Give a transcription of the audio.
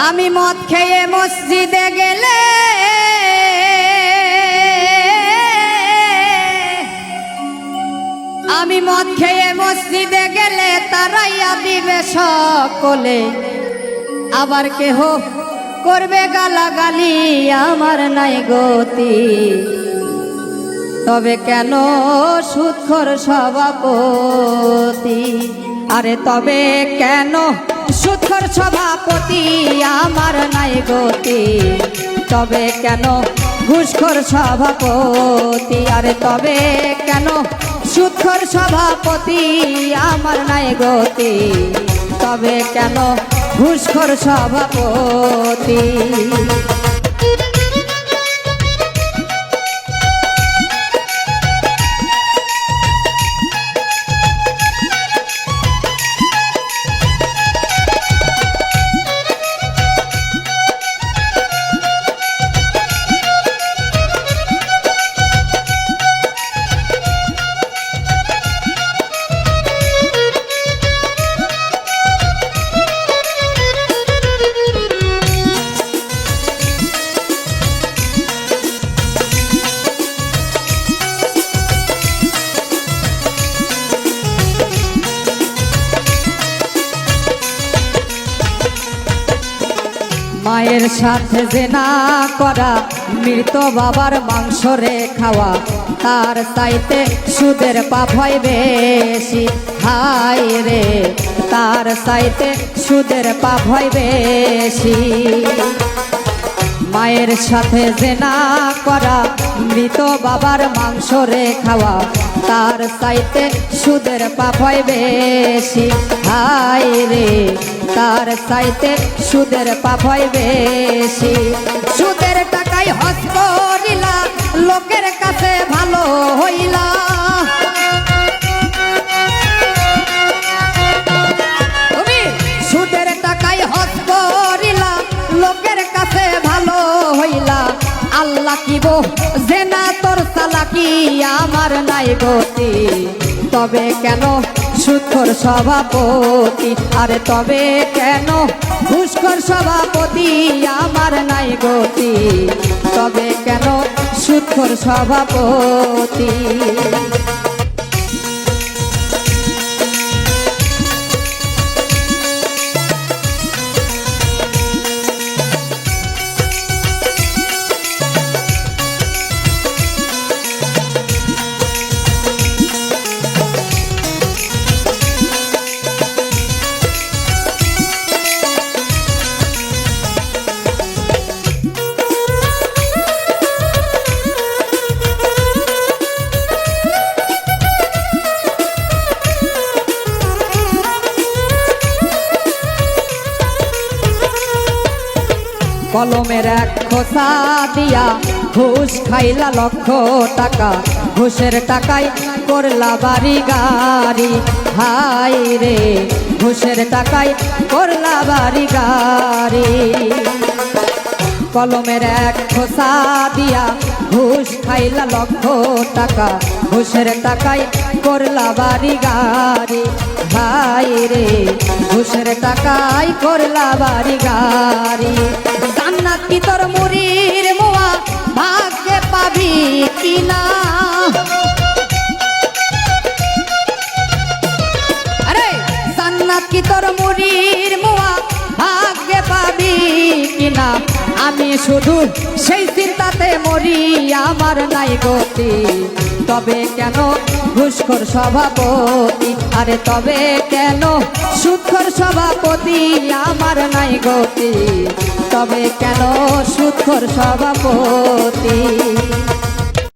আমি মদ খেয়ে মসজিদে গেলে আমি মদ খেয়ে মসজিদে গেলে তারাইয়া দিবে সকলে, আবার কেহ করবে গালাগালি আমার নাই গতি। তবে কেন সুদখোর সভাপতি, আরে তবে কেন সুদখোর সভাপতি আমার নাই গতি। তবে কেন ঘুষখোর সভাপতি, আরে তবে কেন সুদখোর সভাপতি আমার নাই গতি। তবে কেন ঘুষখোর সভাপতি। মায়ের সাথে জেনা করা, মৃত বাবার মাংস রে খাওয়া, তার চাইতে সুদের পাপ হয় বেশি। হায় রে, তার চাইতে সুদের পাপ হয় বেশি। মায়ের সাথে জেনা করা, মৃত বাবার মাংস রে খাওয়া, তার চাইতে সুদের পাপ হয় বেশি। হায় রে, তার চাইতে সুদের পাপ হয় বেশি। সুদের টাকায় হজ করিলা, লোকের কাছে ভালো হইলা। তুমি সুদের টাকায় হজ করিলা, লোকের কাছে ভালো হইলা। আল্লাহ কি বো জেনা তোর চালাকি আমার নাই গতি। তবে কেন সুদখোর সভাপতি, আরে তবে কেন ঘুষখোর সভাপতি আমার নাই গতি। তবে কেন সুদখোর সভাপতি। কলমের এক খোসা দিয়া ঘুষ খাইলা লক্ষ টাকা, ঘুষের টাকায় করলা বাড়ি গাড়ি। হায় রে, ঘুষের টাকায় করলা বাড়ি গাড়ি। কলমের এক খোসা দিয়া ঘুষ খাইলা লক্ষ টাকা, ঘুষের টাকায় করলা বাড়ি গাড়ি। হায় রে, ঘুষের টাকায় করলা বাড়ি গাড়ি। জান্নাত কি তোর মুড়ির মোয়া, ভাগ্যে পাবি কিনা। আরে জান্নাত কি তোর মুড়ির মোয়া, ভাগ্যে পাবি কিনা। আমি শুধু সেই চিন্তাতে মরি আমার নাই গতি। তবে কেন ঘুষখোর সভাপতি, আরে তবে কেন সুদখোর সভাপতি আমার নাই গতি। তবে কেন সুদখোর সভাপতি।